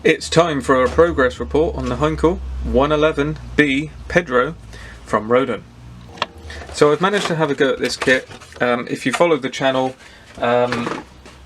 It's time for a progress report on the Heinkel 111B Pedro from Roden. So I've managed to have a go at this kit. If you follow the channel,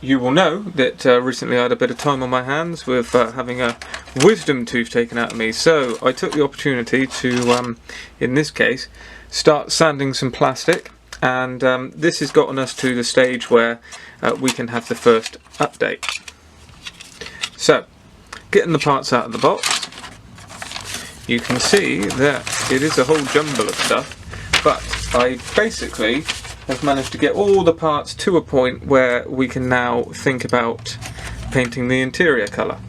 you will know that recently I had a bit of time on my hands with having a wisdom tooth taken out of me. So I took the opportunity to, in this case, start sanding some plastic, and this has gotten us to the stage where we can have the first update. So, getting the parts out of the box, you can see that it is a whole jumble of stuff, but I basically have managed to get all the parts to a point where we can now think about painting the interior colour.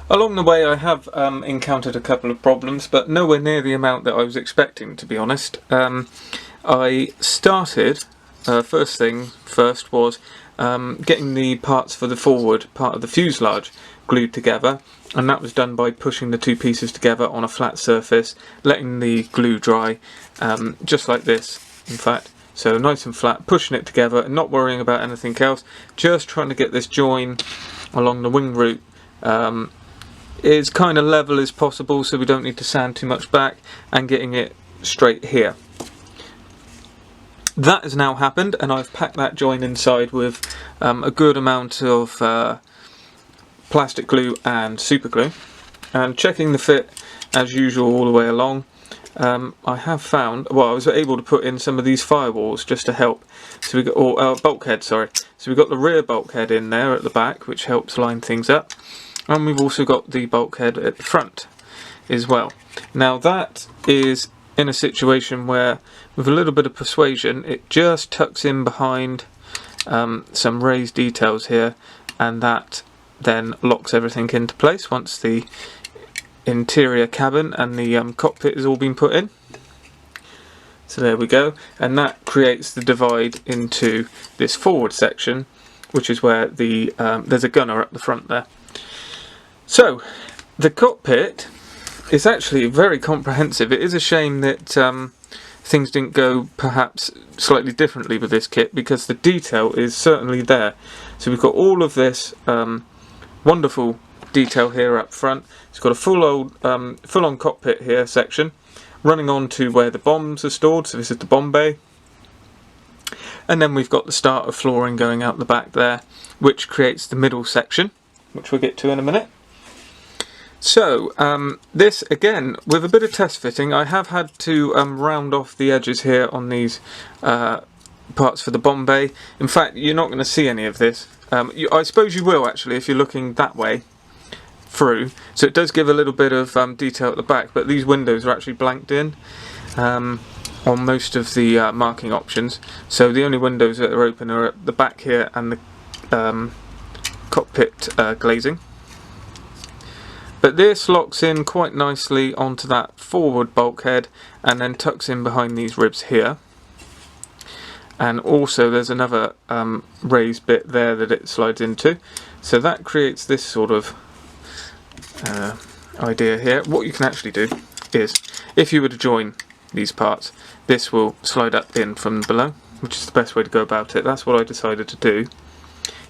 Along the way I have encountered a couple of problems, but nowhere near the amount that I was expecting, to be honest. I started, first thing first was getting the parts for the forward part of the fuselage glued together, and that was done by pushing the two pieces together on a flat surface, letting the glue dry, just like this in fact, so nice and flat, pushing it together and not worrying about anything else, just trying to get this join along the wing root as kind of level as possible so we don't need to sand too much back, and getting it straight here. That has now happened, and I've packed that join inside with a good amount of plastic glue and super glue, and checking the fit as usual all the way along. I have found, well, I was able to put in some of these firewalls just to help. So we got, or bulkhead, sorry. So we've got the rear bulkhead in there at the back, which helps line things up, and we've also got the bulkhead at the front as well. Now that is in a situation where, with a little bit of persuasion, it just tucks in behind some raised details here, and that then locks everything into place once the interior cabin and the cockpit has all been put in. So there we go, and that creates the divide into this forward section, which is where the there's a gunner at the front there. So the cockpit is actually very comprehensive. It is a shame that things didn't go perhaps slightly differently with this kit, because the detail is certainly there. So we've got all of this wonderful detail here up front. It's got a full-on cockpit here section running on to where the bombs are stored, so this is the bomb bay, and then we've got the starter flooring going out the back there, which creates the middle section, which we'll get to in a minute. So this, again, with a bit of test fitting, I have had to round off the edges here on these parts for the bomb bay. In fact, you're not going to see any of this. I suppose you will actually if you're looking that way through. So it does give a little bit of detail at the back, but these windows are actually blanked in on most of the marking options. So the only windows that are open are at the back here and the cockpit glazing. But this locks in quite nicely onto that forward bulkhead and then tucks in behind these ribs here. And also there's another raised bit there that it slides into. So that creates this sort of idea here. What you can actually do is, if you were to join these parts, this will slide up in from below, which is the best way to go about it. That's what I decided to do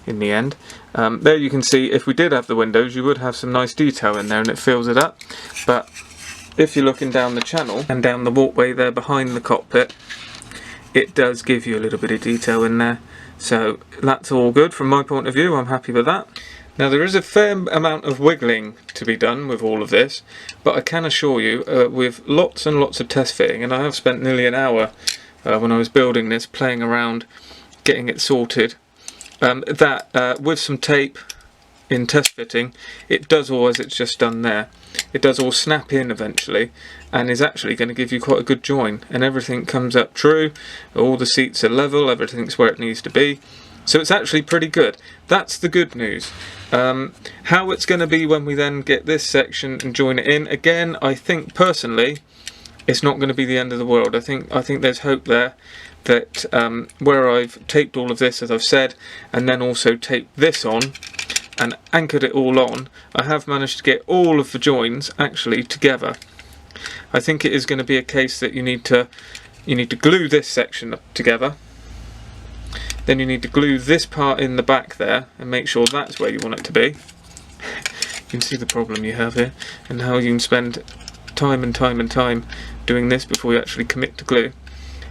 in the end. There you can see, if we did have the windows, you would have some nice detail in there and it fills it up. But if you're looking down the channel and down the walkway there behind the cockpit, it does give you a little bit of detail in there. So that's all good from my point of view. I'm happy with that. Now there is a fair amount of wiggling to be done with all of this, but I can assure you, with lots and lots of test fitting, and I have spent nearly an hour when I was building this playing around getting it sorted, that with some tape in test fitting, it does all as it's just done there. It does all snap in eventually, and is actually going to give you quite a good join, and everything comes up true, all the seats are level, everything's where it needs to be, so it's actually pretty good. That's the good news. How it's going to be when we then get this section and join it in, again, I think personally it's not going to be the end of the world. I think there's hope there that where I've taped all of this, as I've said, and then also taped this on and anchored it all on, I have managed to get all of the joins actually together. I think it is going to be a case that you need to glue this section together, then you need to glue this part in the back there and make sure that's where you want it to be. can see the problem you have here, and how you can spend time and time and time doing this before you actually commit to glue.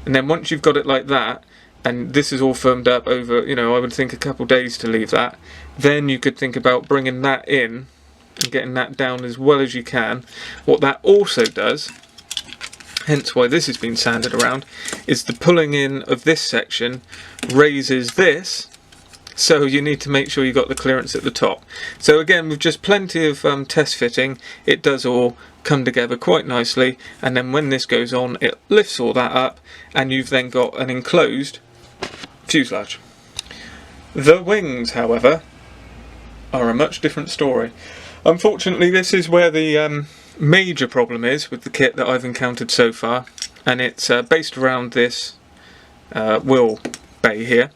And then once you've got it like that, and this is all firmed up over, you know, I would think a couple days to leave that, then you could think about bringing that in and getting that down as well as you can. What that also does, hence why this has been sanded around, is the pulling in of this section raises this, so you need to make sure you got the clearance at the top. So again, with just plenty of test fitting, it does all come together quite nicely, and then when this goes on, it lifts all that up, and you've then got an enclosed fuselage. The wings, however, are a much different story. Unfortunately, this is where the major problem is with the kit that I've encountered so far, and it's based around this wheel bay here.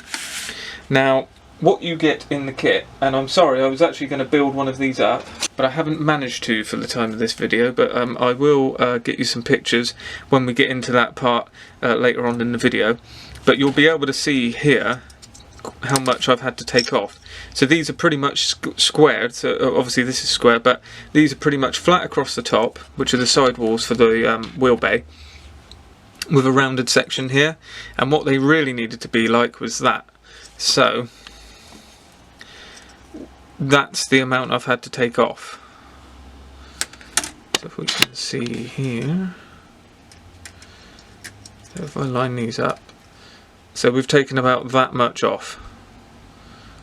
Now, what you get in the kit, and I'm sorry, I was actually going to build one of these up, but I haven't managed to for the time of this video, but I will get you some pictures when we get into that part later on in the video. But you'll be able to see here how much I've had to take off. So these are pretty much squared, so obviously this is square, but these are pretty much flat across the top, which are the sidewalls for the wheel bay, with a rounded section here, and what they really needed to be like was that. So that's the amount I've had to take off. So if we can see here, so if I line these up, so we've taken about that much off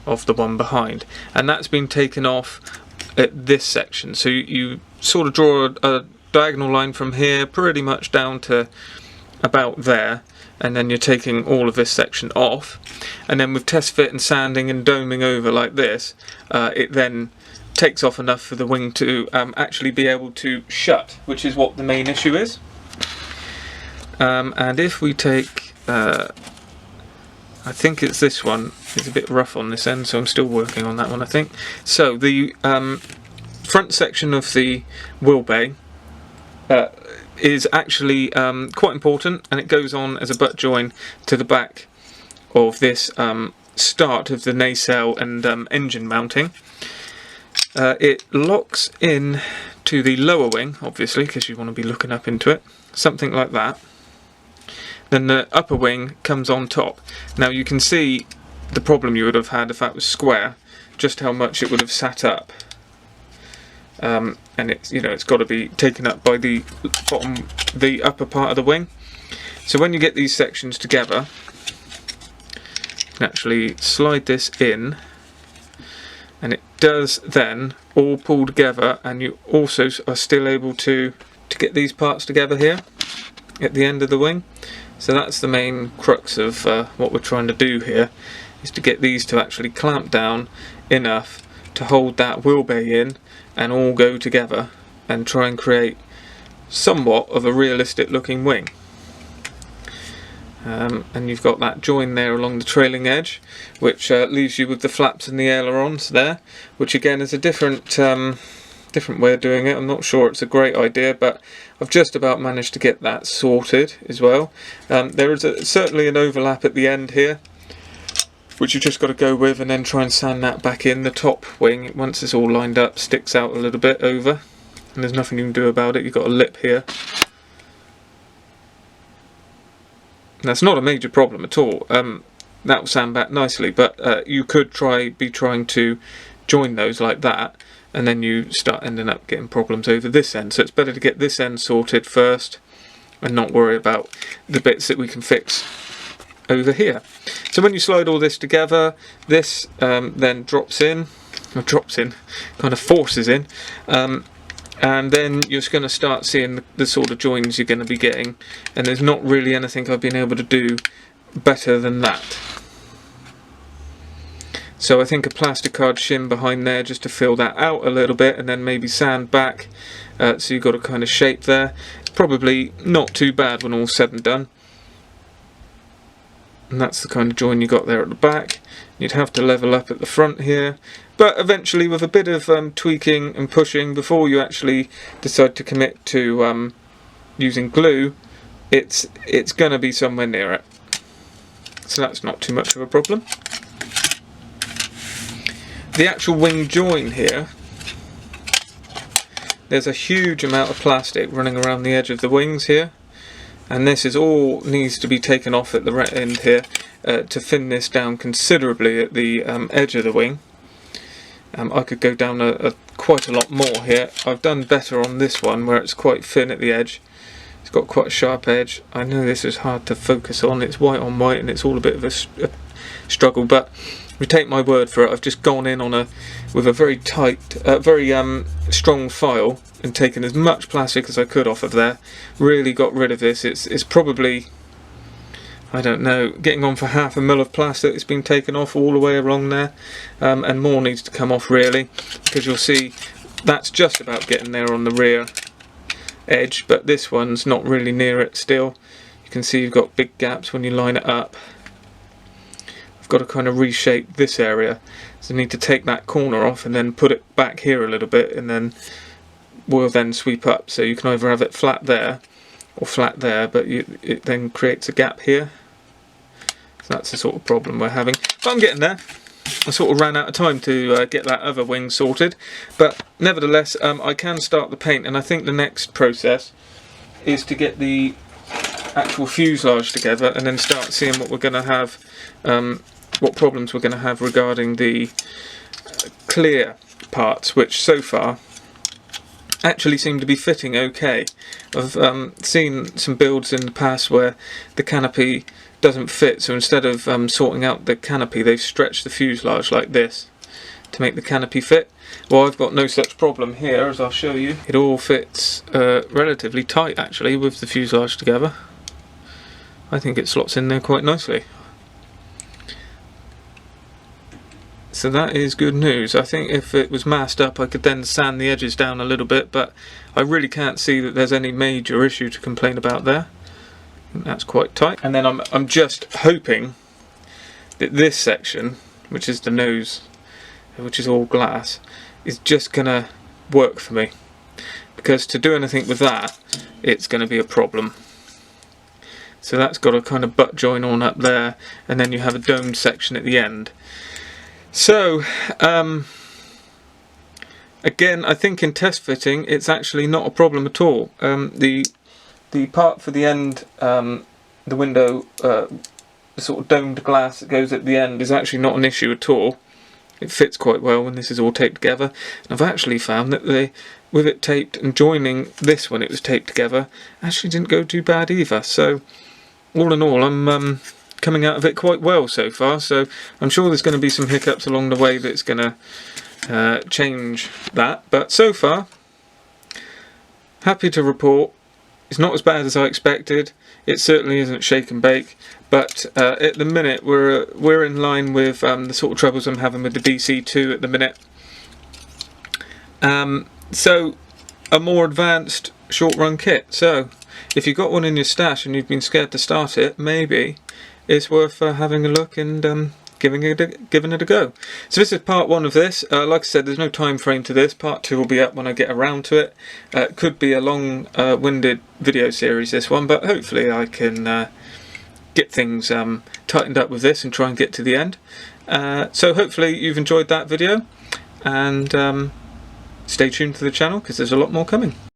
of the one behind, and that's been taken off at this section. So you sort of draw a diagonal line from here pretty much down to about there, and then you're taking all of this section off, and then with test fit and sanding and doming over like this, it then takes off enough for the wing to actually be able to shut, which is what the main issue is. And if we take, I think it's this one, it's a bit rough on this end, so I'm still working on that one, I think. So the front section of the wheel bay is actually quite important, and it goes on as a butt join to the back of this start of the nacelle and engine mounting. It locks in to the lower wing, obviously, because you want to be looking up into it, something like that. Then the upper wing comes on top. Now you can see the problem you would have had if that was square, just how much it would have sat up. And it's, you know, it's got to be taken up by the bottom, the upper part of the wing. So when you get these sections together, you can actually slide this in, and it does then all pull together, and you also are still able to get these parts together here at the end of the wing. So that's the main crux of what we're trying to do here, is to get these to actually clamp down enough to hold that wheel bay in and all go together and try and create somewhat of a realistic looking wing. And you've got that join there along the trailing edge, which leaves you with the flaps and the ailerons there, which again is a different way of doing it. I'm not sure it's a great idea, but I've just about managed to get that sorted as well. There is certainly an overlap at the end here, which you've just got to go with and then try and sand that back in. The top wing, once it's all lined up, sticks out a little bit over, and there's nothing you can do about it. You've got a lip here. That's not a major problem at all. That will sand back nicely, but you could be trying to join those like that, and then you start ending up getting problems over this end. So it's better to get this end sorted first and not worry about the bits that we can fix over here. So when you slide all this together, this then drops in, kind of forces in, and then you're going to start seeing the sort of joins you're going to be getting, and there's not really anything I've been able to do better than that. So I think a plastic card shim behind there just to fill that out a little bit, and then maybe sand back, so you've got a kind of shape there. It's probably not too bad when all's said and done. And that's the kind of join you got there at the back. You'd have to level up at the front here, but eventually with a bit of tweaking and pushing before you actually decide to commit to using glue, it's going to be somewhere near it. So that's not too much of a problem. The actual wing join here there's a huge amount of plastic running around the edge of the wings here, and this is all needs to be taken off at the end here to thin this down considerably at the edge of the wing. I could go down quite a lot more here. I've done better on this one where it's quite thin at the edge. It's got quite a sharp edge. I know this is hard to focus on. It's white on white and it's all a bit of a struggle, but if you take my word for it, I've just gone in with a very tight, very strong file and taken as much plastic as I could off of there. Really got rid of this. It's probably, I don't know, getting on for half a mil of plastic that's been taken off all the way along there, and more needs to come off really, because you'll see that's just about getting there on the rear edge, but this one's not really near it still. You can see you've got big gaps when you line it up. I've got to kind of reshape this area, so I need to take that corner off and then put it back here a little bit, and then we'll then sweep up, so you can either have it flat there or flat there, but it then creates a gap here. So that's the sort of problem we're having, but I'm getting there. I sort of ran out of time to get that other wing sorted, but nevertheless I can start the paint, and I think the next process is to get the actual fuselage together and then start seeing what we're going to have, what problems we're going to have regarding the clear parts, which so far actually seem to be fitting okay. I've seen some builds in the past where the canopy doesn't fit, so instead of sorting out the canopy, they've stretched the fuselage like this to make the canopy fit. Well, I've got no such problem here, as I'll show you. It all fits relatively tight actually with the fuselage together. I think it slots in there quite nicely. So that is good news. I think if it was masked up I could then sand the edges down a little bit, but I really can't see that there's any major issue to complain about there. That's quite tight. And then I'm just hoping that this section, which is the nose, which is all glass, is just gonna work for me, because to do anything with that it's gonna be a problem. So that's got a kind of butt join on up there, and then you have a domed section at the end. So again, I think in test fitting it's actually not a problem at all. The part for the end, the window, the sort of domed glass that goes at the end, is actually not an issue at all. It fits quite well when this is all taped together. And I've actually found that with it taped and joining this when it was taped together, actually didn't go too bad either. So all in all, I'm coming out of it quite well so far. So I'm sure there's going to be some hiccups along the way that's going to change that. But so far, happy to report, it's not as bad as I expected. It certainly isn't shake and bake, but at the minute we're in line with the sort of troubles I'm having with the DC2 at the minute. So a more advanced short run kit. So if you've got one in your stash and you've been scared to start it, maybe it's worth having a look and giving it a go. So this is part one of this. Like I said, there's no time frame to this. Part two will be up when I get around to it. It could be a long winded video series, this one, but hopefully I can get things tightened up with this and try and get to the end. So hopefully you've enjoyed that video, and stay tuned to the channel because there's a lot more coming.